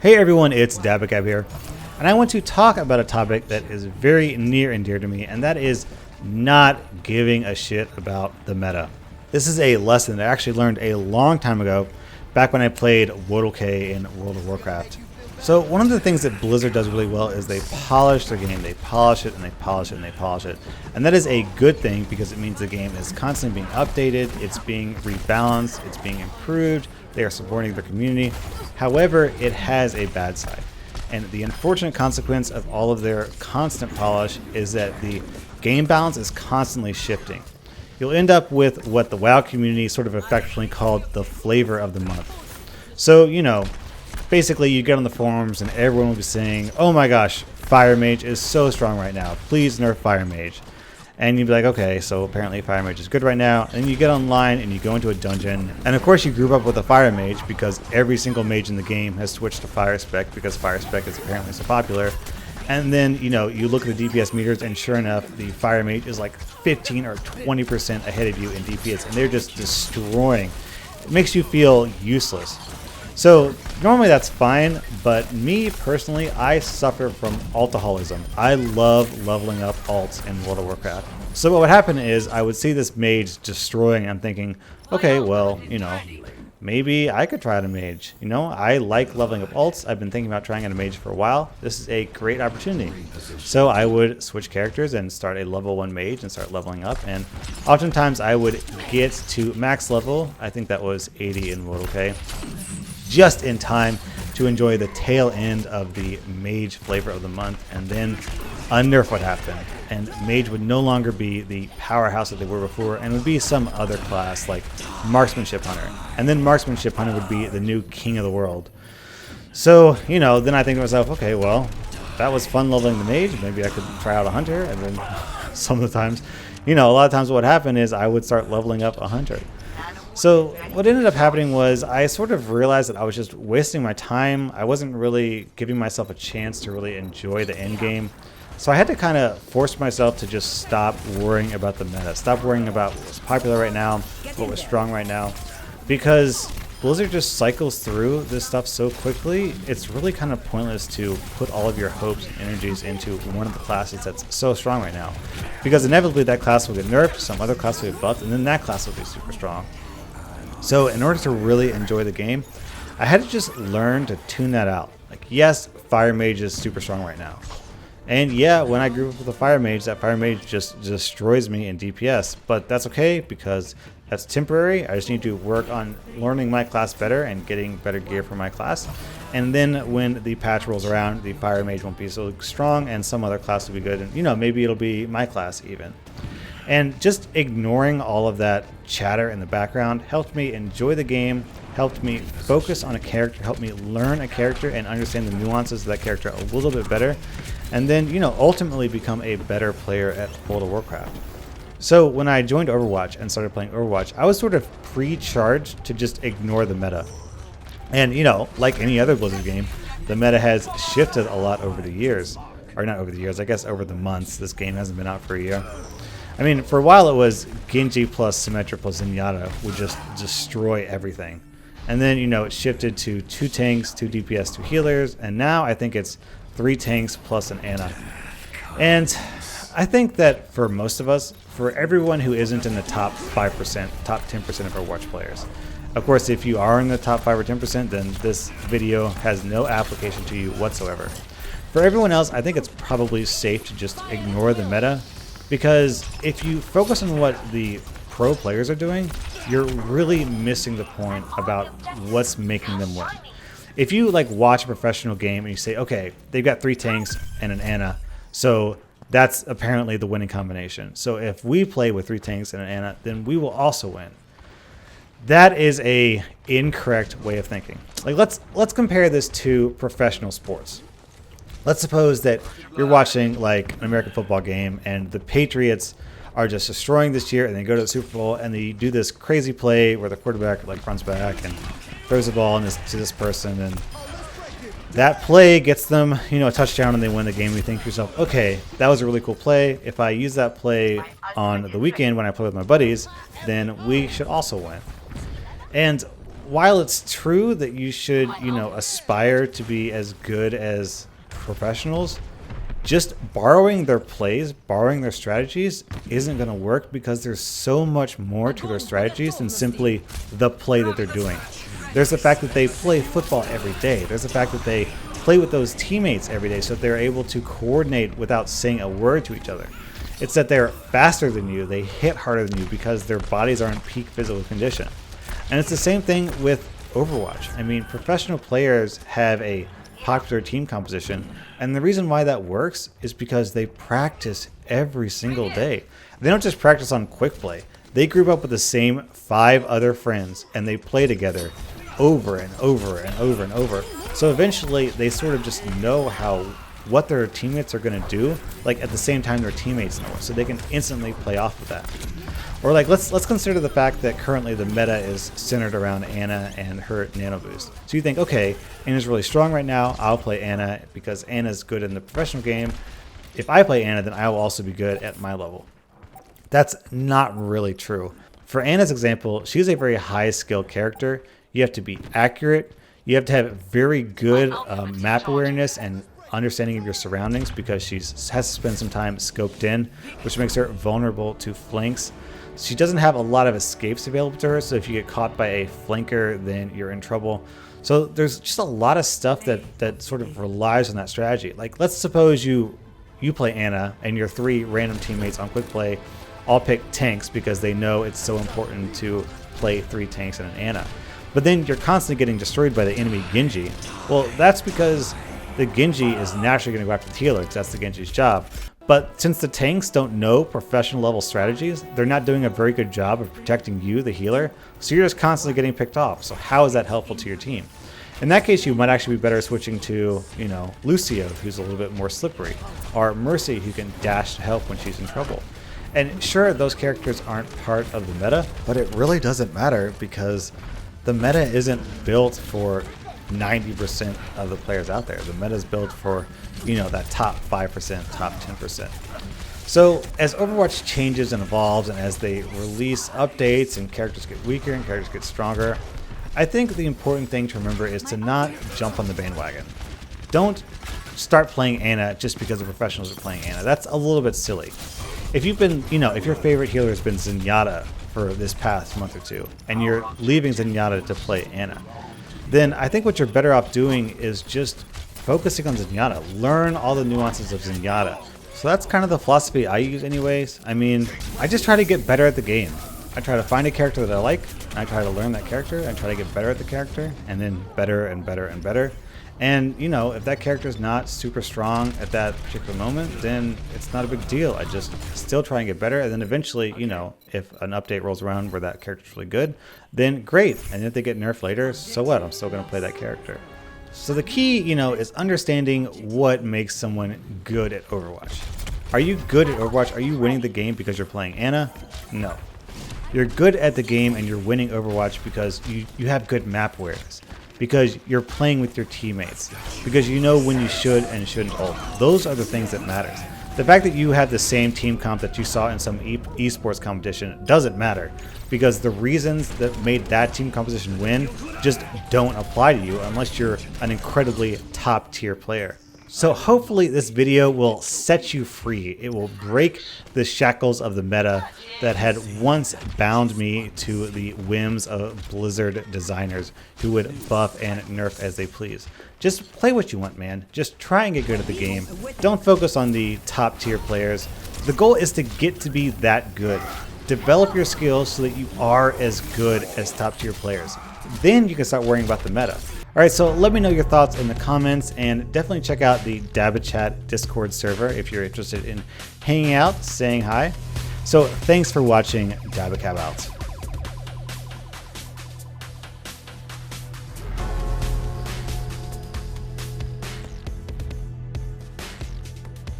Hey everyone, it's Dabacabb here, and I want to talk about a topic that is very near and dear to me, and that is not giving a shit about the meta. This is a lesson that I actually learned a long time ago, back when I played WOTLK in World of Warcraft. So one of the things that Blizzard does really well is they polish their game. They polish it and they polish it and they polish it. And that is a good thing because it means the game is constantly being updated, it's being rebalanced, it's being improved, they are supporting their community. However, it has a bad side. And the unfortunate consequence of all of their constant polish is that the game balance is constantly shifting. You'll end up with what the WoW community sort of affectionately called the flavor of the month. So, basically you get on the forums and everyone will be saying, oh my gosh, Fire Mage is so strong right now. Please nerf Fire Mage. And you'd be like, okay, so apparently Fire Mage is good right now. And you get online and you go into a dungeon. And of course you grew up with a Fire Mage because every single mage in the game has switched to Fire Spec because Fire Spec is apparently so popular. And then, you look at the DPS meters and sure enough, the Fire Mage is like 15 or 20% ahead of you in DPS. And they're just destroying. It makes you feel useless. So normally that's fine, but me personally, I suffer from altaholism. I love leveling up alts in World of Warcraft. So what would happen is I would see this mage destroying and I'm thinking, okay, well, maybe I could try out a mage. I like leveling up alts. I've been thinking about trying out a mage for a while. This is a great opportunity. So I would switch characters and start a level 1 mage and start leveling up. And oftentimes I would get to max level. I think that was 80 in WOTLK. Just in time to enjoy the tail end of the mage flavor of the month, and then a nerf would happen, and mage would no longer be the powerhouse that they were before, and would be some other class like marksmanship hunter, and then marksmanship hunter would be the new king of the world. So then I think to myself, okay, well, that was fun leveling the mage. Maybe I could try out a hunter, and then some of the times, a lot of times what would happen is I would start leveling up a hunter. So what ended up happening was I sort of realized that I was just wasting my time. I wasn't really giving myself a chance to really enjoy the end game. So I had to kind of force myself to just stop worrying about the meta. Stop worrying about what was popular right now, what was strong right now. Because Blizzard just cycles through this stuff so quickly, it's really kind of pointless to put all of your hopes and energies into one of the classes that's so strong right now. Because inevitably that class will get nerfed, some other class will get buffed, and then that class will be super strong. So in order to really enjoy the game, I had to just learn to tune that out. Like, yes, Fire Mage is super strong right now. And yeah, when I grew up with a Fire Mage, that Fire Mage just destroys me in DPS. But that's okay because that's temporary. I just need to work on learning my class better and getting better gear for my class. And then when the patch rolls around, the Fire Mage won't be so strong and some other class will be good. And maybe it'll be my class even. And just ignoring all of that chatter in the background helped me enjoy the game, helped me focus on a character, helped me learn a character and understand the nuances of that character a little bit better, and then, ultimately become a better player at World of Warcraft. So when I joined Overwatch and started playing Overwatch, I was sort of pre-charged to just ignore the meta. And, like any other Blizzard game, the meta has shifted a lot over the years. Or not over the years, I guess over the months. This game hasn't been out for a year. I mean, for a while it was Genji plus Symmetra plus Zenyatta would just destroy everything. And then, it shifted to 2 tanks, 2 DPS, 2 healers, and now I think it's 3 tanks plus an Ana. And I think that for most of us, for everyone who isn't in the top 5%, top 10% of Overwatch players, of course, if you are in the top 5 or 10%, then this video has no application to you whatsoever. For everyone else, I think it's probably safe to just ignore the meta. Because if you focus on what the pro players are doing, you're really missing the point about what's making them win. If you watch a professional game and you say, okay, they've got 3 tanks and an Ana, so that's apparently the winning combination. So if we play with 3 tanks and an Ana, then we will also win. That is a incorrect way of thinking. Let's compare this to professional sports. Let's suppose that you're watching an American football game and the Patriots are just destroying this year and they go to the Super Bowl and they do this crazy play where the quarterback runs back and throws the ball to this person, and that play gets them a touchdown and they win the game. You think to yourself, okay, that was a really cool play. If I use that play on the weekend when I play with my buddies, then we should also win. And while it's true that you should, aspire to be as good as professionals, just borrowing their plays, borrowing their strategies isn't going to work, because there's so much more to their strategies than simply the play that they're doing. There's the fact that they play football every day. There's the fact that they play with those teammates every day, so that they're able to coordinate without saying a word to each other. It's that they're faster than you, they hit harder than you because their bodies are in peak physical condition. And it's the same thing with Overwatch. I mean, professional players have a popular team composition, and the reason why that works is because they practice every single day. They don't just practice on quick play. They group up with the same 5 other friends and they play together over and over and over and over. So eventually they sort of just know what their teammates are going to do, like at the same time their teammates know, so they can instantly play off of that. Or like let's consider the fact that currently the meta is centered around Ana and her nano boost. So you think, okay, Ana's really strong right now, I'll play Ana because Ana's good in the professional game. If I play Ana, then I will also be good at my level. That's not really true. For Ana's example, she's a very high skill character. You have to be accurate. You have to have very good map awareness and understanding of your surroundings, because she has to spend some time scoped in, which makes her vulnerable to flanks. She doesn't have a lot of escapes available to her, so if you get caught by a flanker, then you're in trouble. So there's just a lot of stuff that sort of relies on that strategy. Like, let's suppose you play Ana and your 3 random teammates on quick play all pick tanks because they know it's so important to play 3 tanks in an Ana. But then you're constantly getting destroyed by the enemy Genji. Well, that's because the Genji is naturally going to go after the healer, because that's the Genji's job. But since the tanks don't know professional level strategies, they're not doing a very good job of protecting you, the healer, so you're just constantly getting picked off. So how is that helpful to your team? In that case, you might actually be better switching to, Lucio, who's a little bit more slippery, or Mercy, who can dash to help when she's in trouble. And sure, those characters aren't part of the meta, but it really doesn't matter, because the meta isn't built for 90% of the players out there. The meta is built for, that top 5%, top 10%. So as Overwatch changes and evolves, and as they release updates and characters get weaker and characters get stronger, I think the important thing to remember is to not jump on the bandwagon. Don't start playing Ana just because the professionals are playing Ana. That's a little bit silly. If you've been, if your favorite healer has been Zenyatta for this past month or 2, and you're leaving Zenyatta to play Ana, then I think what you're better off doing is just focusing on Zenyatta. Learn all the nuances of Zenyatta. So that's kind of the philosophy I use anyways. I mean, I just try to get better at the game. I try to find a character that I like, and I try to learn that character, and try to get better at the character, and then better and better and better. And, if that character is not super strong at that particular moment, then it's not a big deal. I just still try and get better, and then eventually, if an update rolls around where that character's really good, then great. And if they get nerfed later, so what? I'm still going to play that character. So the key, is understanding what makes someone good at Overwatch. Are you good at Overwatch? Are you winning the game because you're playing Ana? No. You're good at the game and you're winning Overwatch because you have good map awareness, because you're playing with your teammates, because you know when you should and shouldn't ult. Those are the things that matters. The fact that you have the same team comp that you saw in some esports competition doesn't matter, because the reasons that made that team composition win just don't apply to you unless you're an incredibly top tier player. So hopefully this video will set you free. It will break the shackles of the meta that had once bound me to the whims of Blizzard designers who would buff and nerf as they please. Just play what you want, man. Just try and get good at the game. Don't focus on the top tier players. The goal is to get to be that good. Develop your skills so that you are as good as top tier players. Then you can start worrying about the meta. Alright, so let me know your thoughts in the comments, and definitely check out the Dabacabb Discord server if you're interested in hanging out, saying hi. So thanks for watching. Dabacabb out.